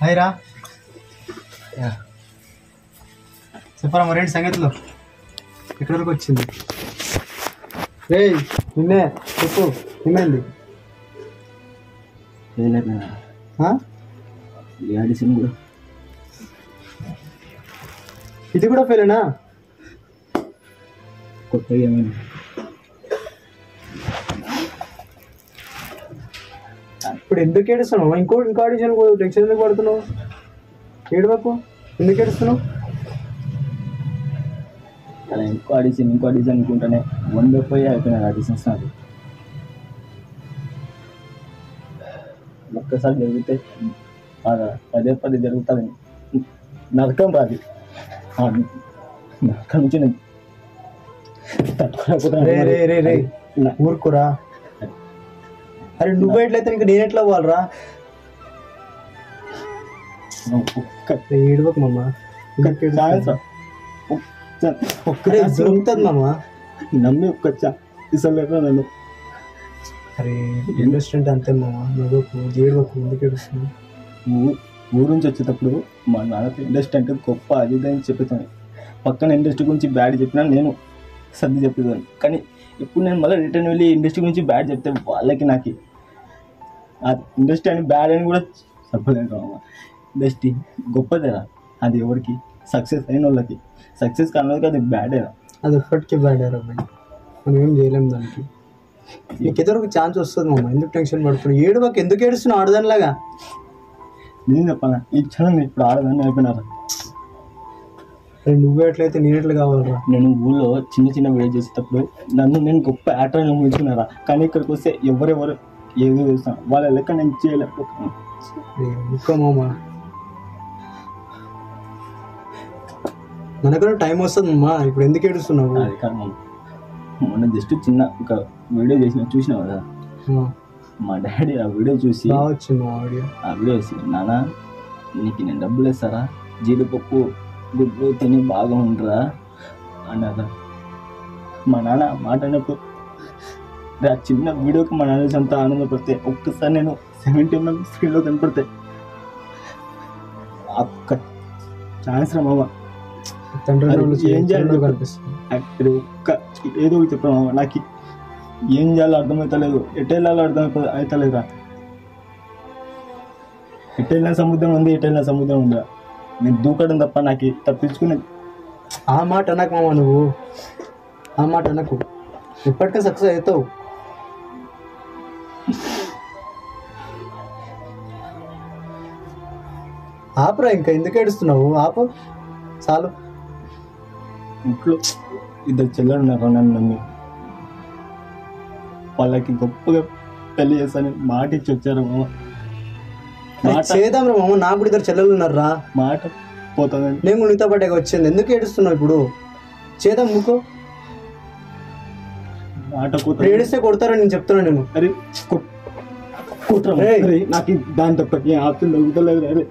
Hi రా చెప్పరా మరేంటి సంగతిలో ఎక్కడి వరకు వచ్చింది? రే నిన్నే చెప్పు, ఏమైంది? కూడా ఇది కూడా ఫెయిలేనా? కొత్తగా ఏమైంది? ఇప్పుడు ఎందుకు ఏడుస్తున్నావు? ఇంకో ఆడిషన్ టెన్షన్ ఎందుకు పడుతున్నావు? ఏడవకు, ఎందుకు ఏడుస్తున్నావు? అలా ఇంకో ఆడిషన్ అనుకుంటానే 100 పోయి అయిపోయినారు ఆడిషన్స్. నాకు ఒక్కసారి జరిగితే పదే జరుగుతుంది. నరకం రాదు, నరకం నుంచి నేను తట్టుకోలేకపోతున్నా. ఊరుకురా. అరే నువ్వు ఎట్లయితే ఇంకా నేను ఎట్లా అవ్వాలరా? ఏడవకు మామ, ఒక్కడే దొరుకుతుంది మామ. నమ్మి ఒక్క ఇసలేరా నన్ను. అరే ఇండస్ట్రీ అంటే అంతే మామ, నువ్వు ఏడవకు, ఎందుకు ఏడుస్తున్నావు? ఊరు నుంచి వచ్చేటప్పుడు మా నాన్నతో ఇండస్ట్రీ అంటే గొప్ప అది అని చెప్పేదాన్ని. పక్కన ఇండస్ట్రీ గురించి బ్యాడ్ చెప్పినా నేను సర్ది చెప్పేదాన్ని. కానీ ఇప్పుడు నేను మళ్ళీ రిటర్న్ వెళ్ళి ఇండస్ట్రీ గురించి బ్యాడ్ చెప్తే వాళ్ళకి నాకు ఆ ఇండస్ట్రీ అని బ్యాడ్ అని కూడా చెప్పలేదు. ఇండస్ట్రీ గొప్పదేరా, అది ఎవరికి సక్సెస్ అయిన వాళ్ళకి. సక్సెస్ కానోళ్ళకి అది బ్యాడేరా. అది ఎప్పటికీ బ్యాడేరా భయ్, మనం ఏం చేయలేము దానికి. నీకు ఎదురు ఒక ఛాన్స్ వస్తుంది మామ, ఎందుకు టెన్షన్ పడుతున్నావు? ఏడవకు, ఎందుకు ఏడుస్తున్నావు ఆడదానిలాగా? నేను చెప్పాలా, ఈ క్షణం ఇప్పుడు ఆడదాన్ని అయిపోయినారా. నువ్వు ఎట్లయితే నేను ఎట్లా కావాలరా? నేను ఊళ్ళో చిన్న వీడియో చేసేటప్పుడు నన్ను నేను గొప్ప యాక్టర్ అని ఊహించుకున్నారా. కానీ ఇక్కడికి వస్తే ఎవరెవరు ఏదో చేస్తాను, వాళ్ళ లెక్క నేను చేయలేకపోతున్నాను. ఇంకా మామ మనకు టైం వస్తుంది అమ్మా, ఇప్పుడు ఎందుకు ఏడుస్తున్నావు? అది కాదు మామ, మొన్న జస్ట్ చిన్న ఒక వీడియో చూసినావు కదా, మా డాడీ ఆ వీడియో చూసి వచ్చింది ఆ వీడియో వేసి, నాన్న నీకు నేను డబ్బులు ఇస్తారా, జీడిపప్పు గుడ్లు తిని బాగా ఉండరా అన్నారా. మా నాన్న మాట అన్నప్పుడు ఆ చిన్న వీడియోకి మా నాన్న అంత ఆనందపడితే ఒక్కసారి నేను 70 mm స్క్రీన్లో కనపడితే ఒక్క ఛాన్స్ రా మామ. ఏం చేయాలో కనిపిస్తుంది ఒక్క ఏదో ఒకటి చెప్పరా మామ. నాకు ఏం చేయాలో అర్థమవుతలేదు, ఎటెళ్ళాలో అవుతలేదురా. ఎటెళ్ళిన సముద్రం ఉంది, ఎటెళ్ళిన సముద్రం ఉందా, నేను దూకడం తప్ప నాకు తప్పించుకునేది. ఆ మాట అనకు మామ, నువ్వు ఆ మాట అనకు, ఇప్పటికే సక్సెస్ అవుతావు. ఆపురా, ఇంకా ఎందుకు ఏడుస్తున్నావు? ఆపు చాలు. ఇంట్లో 2 చెల్లెలు ఉన్నారు నన్ను నమ్మి, వాళ్ళకి గొప్పగా పెళ్లి చేస్తానని మాట ఇచ్చి వచ్చారు మామ. చేద్దాం రా మామ, నాకు కూడా 2 చెల్లెలు ఉన్నారా. మాట పోతుందండి, నేను నీతో పాటే వచ్చింది, ఎందుకు ఏడుస్తున్నావు? ఇప్పుడు చేద్దాం, ముక్కో. మాట పోతుంది, ఏడిస్తే కొడతారా నేను చెప్తున్నా. నేను అరే నాకు దాని తప్ప ఆప్షన్ దొరుకుతలేదు. అరే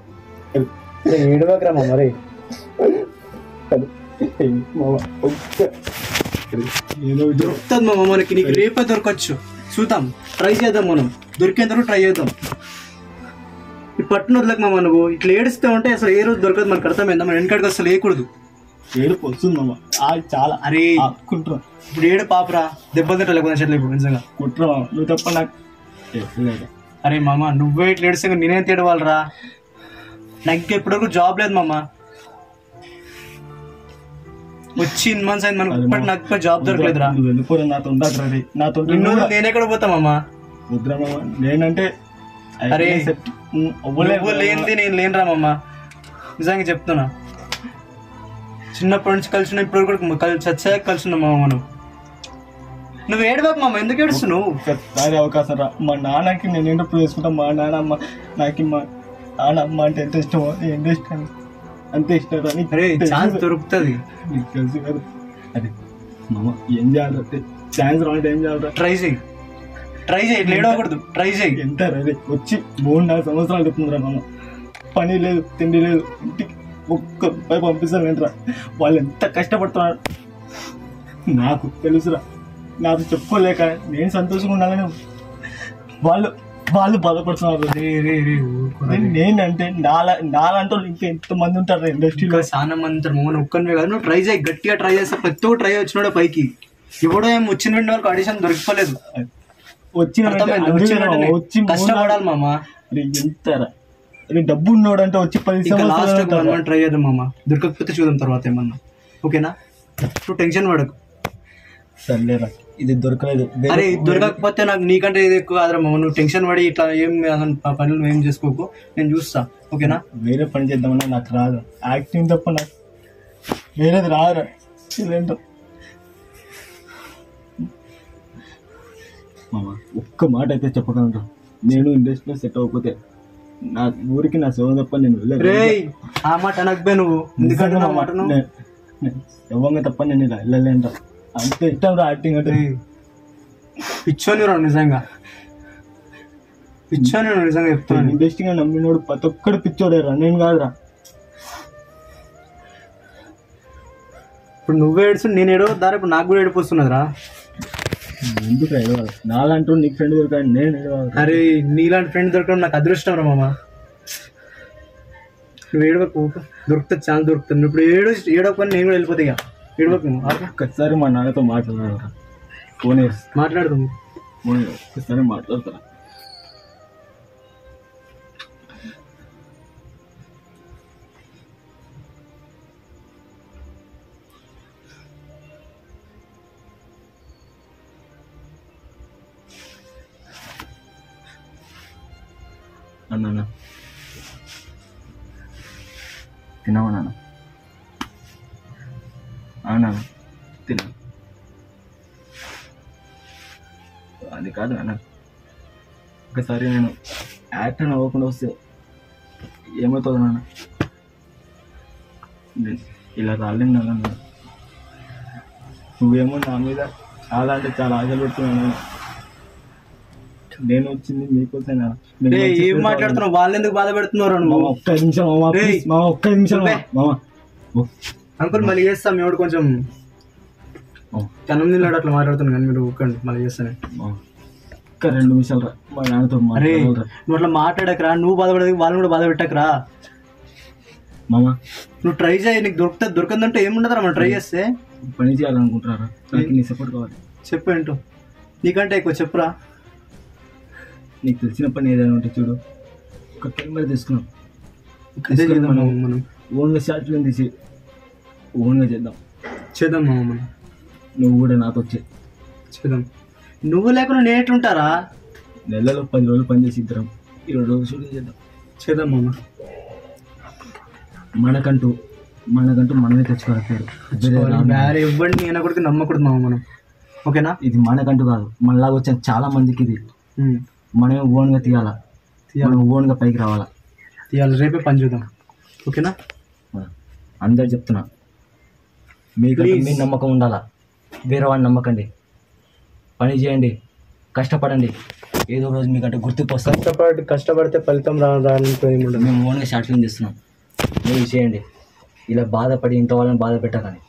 ఏడవకరా మామ. రే ఏదో దొరుకుతుంది మామ మనకి, నీకు రేపే దొరకచ్చు. చూద్దాం, ట్రై చేద్దాం, మనం దొరికేంత ట్రై చేద్దాం. ఈ పట్టున వదలకు మామ, నువ్వు ఇట్లా ఏడుస్తూ ఉంటే అసలు ఏ రోజు దొరకదు. మనకు అర్థమైందా? మన వెనకడికి అసలు వేయకూడదు. ఏడుపు వస్తుంది మామ, చాలా. అరే ఆపుకుంటున్నా ఇప్పుడు, ఏడు పాపరా, దెబ్బలు తింటా లేకుండా చెట్లు ఇప్పుడు నిజంగా కుట్రా మామ, నువ్వు తప్ప నాకు. అరే మామ, నువ్వే ఇట్లా ఏడిస్తే నేనేం తేడవాలరా? నాకు ఇంకెప్పటివరకు జాబ్ లేదు మామ, వచ్చి 8 months అయింది మనకు, ఇప్పటి నాకు జాబ్ దొరకలేదురా. వెళ్ళిపోరా, నాతో నాతో నేను ఎక్కడ పోతా మామ? వద్దురా మామ, నేనంటే అరే లేనిది నేను లేనురా మామ, నిజంగా చెప్తున్నా. చిన్నప్పటి నుంచి కలిసి ఇప్పుడు కూడా చచ్చాక కలిసి ఉన్నాం మామ మనం. నువ్వు ఏడవకు మామ, ఎందుకు ఏడుస్తున్నావు? అవకాశం రా. మా నాన్నకి నేను ఏంటో చేసుకుంటా. మా నాన్నమ్మ నాకు మా నాన్నమ్మ అంటే ఎంత ఇష్టమో, ఎంత ఇష్టం అంతే ఇష్టం. ఛాన్స్ దొరుకుతుంది, నీకు తెలుసు కదా. అదే మామ, ఏం చేయాలి? ఛాన్స్ రావాలంటే ఏం చేయాలి? ట్రై చేయి, లేడవకూడదు, ట్రై చేయి. ఎంత అదే వచ్చి 3-4 సంవత్సరాలు అవుతుందిరా మామ, పని లేదు, తిండి లేదు, ఇంటికి ఒక్క రూపాయి పంపిస్తాను ఏంట్రా. వాళ్ళు ఎంత కష్టపడుతున్నారు నాకు తెలుసురా. నాతో చెప్పుకోలేక నేను సంతోషంగా ఉండాలని వాళ్ళు వాళ్ళు బాధపడుతున్నారు. నేనంటే నాలంటూ ఇంకా ఎంతమంది ఉంటారు ఇండస్ట్రీలో. చాలా మంది ఉంటారు మమ్మల్ని ఒక్కనే కాదు. నువ్వు ట్రై చేయి, గట్టిగా ట్రై చేస్తే ప్రతి ఒక్కరు ట్రై వచ్చినాడు పైకి. ఎవడో ఏం వచ్చిన వెంటనే వాళ్ళకి ఆడిషన్ దొరికిపోలేదు. వచ్చి కష్టపడాలి మామ. ఎంత డబ్బు ఉన్నాడు అంటే వచ్చి 10 సంవత్సరాలు ట్రై చేద్దాం మామ. దొరకకపోతే చూద్దాం తర్వాత ఏమన్నా. ఓకేనా, నువ్వు టెన్షన్ పడకు. సర్లేరా, ఇది దొరకలేదు. అరే దొరకకపోతే నాకు నీకంటే ఇది ఎక్కువ కాదురా మామ. నువ్వు టెన్షన్ పడి ఇట్లా ఏం పనులు ఏం చేసుకోకు, నేను చూస్తా. ఓకేనా, వేరే పని చేద్దామన్నా నాకు రాదు. యాక్టింగ్ తప్ప నాకు వేరేది రాదురా. ఇదేంటో మామ, ఒక్క మాట అయితే చెప్పగలరా, నేను ఇండస్ట్రీలో సెట్ అవ్వకపోతే నా ఊరికి నా సేవ తప్ప నేను వెళ్ళలేదు. ఆ మాట అనకపోయి నువ్వు, ఎందుకంటే నా మాట ఎవ్వంగా తప్ప నేను ఇలా వెళ్ళలేంట. అంత ఇష్టం రా యాక్టింగ్ అంటే. పిచ్చోని రా, నిజంగా పిచ్చోని నిజంగా చెప్తాను. ఇండస్ట్రీగా నమ్మినోడు ప్రతి ఒక్కడు పిచ్చోడేరా, నేను కాదురా. ఇప్పుడు నువ్వే ఏడుస్తు, నేను ఏడవ దారి. ఇప్పుడు నాకు కూడా ఏడిపోస్తున్నదిరా. ఎందుకు ఏడవాలి? నాలంటూ నీకు ఫ్రెండ్ దొరకాలి, నేను ఏడవాలి. అరే నీలాంటి ఫ్రెండ్ దొరకడం నాకు అదృష్టం రా మామ. నువ్వు ఏడవకు, దొరుకుతుంది, ఛాన్స్ దొరుకుతుంది. ఇప్పుడు ఏడవకపోతే నేను కూడా వెళ్ళిపోతా. ఇక ఏడవకు. ఒక్కసారి మా నాన్నతో మాట్లాడారా, ఫోన్ వేసి మాట్లాడదాం. ఒక్కసారి మాట్లాడతారా? అన్నా తిన్నావా నాన్న? నాన్న తిన్నా. అది కాదు నాన్న, ఒకసారి నేను యాక్టర్ అవ్వకుండా వస్తే ఏమవుతుంది నాన్న? ఇలా రాలేను నాన్న. నువ్వేమో నా మీద చాలా అంటే చాలా ఆశలు పెడుతున్నాను. నేను వచ్చింది మీకోసం. ఏం మాట్లాడుతున్నావు? వాళ్ళు ఎందుకు బాధ పెడుతున్నారు? ఒక్క నిమిషం మామ, ఒక్క నిమిషం మామ. అంకుల్ మళ్ళీ చేస్తాం. ఎవడు కొంచెం తనం తిన్నాడు అట్లా మాట్లాడుతున్నాను, కానీ మీరు ఒక్కండి మళ్ళీ చేస్తాను. ఒక్క 2 నిమిషాలు రా, మా నాన్నతో. అరే నువ్వు అట్లా మాట్లాడకరా, నువ్వు బాధపడదు, వాళ్ళని కూడా బాధ పెట్టకరా మామ. నువ్వు ట్రై చేయి, నీకు దొరుకుతుంది. దొరకదంటే ఏముండదురా, మనం ట్రై చేస్తే. పని చేయాలనుకుంటున్నారా? నాకు నీ సపోర్ట్ కావాలి. చెప్పు ఏంటో, నీకంటే ఎక్కువ చెప్పురా. నీకు తెలిసిన పని ఏదైనా ఉంటే చూడు. ఒక కెమెరా తీసుకున్నాం, మనం ఓన్గా షార్ట్ ఫిల్మ్ తీసి ఓన్గా చేద్దాం మామ. మనం నువ్వు కూడా నాతో వచ్చే చేద్దాం. నువ్వు లేకుండా నేను ఎట్లుంటారా? నెలలో 10 రోజులు పని చేసి ఇద్దరం 20 రోజులు షూటింగ్ చేద్దాం మామ. మనకంటూ మనమే తెచ్చుకోవాలి. ఇవ్వండి నేను కొడుకు నమ్మకూడదు మామ మనం. ఓకేనా, ఇది మనకంటూ కాదు, మనలాగా వచ్చిన చాలా మందికి ఇది. మనమే ఓన్గా తీయాలా, మనం ఓన్గా పైకి రావాలా. రేపే పని చూద్దాం. ఓకేనా, అందరు చెప్తున్నా, మీకు మీ నమ్మకం ఉండాలా, వేరే వాడిని నమ్మకండి. పని చేయండి, కష్టపడండి, ఏదో రోజు మీకంటే గుర్తుకు వస్తాం. కష్టపడితే ఫలితం రానుకో. మేము ఓన్గా షార్ట్ ఫిల్మ్ చేస్తున్నాం, మీరు చేయండి. ఇలా బాధపడి ఇంట్లో వాళ్ళని బాధ పెట్టకండి.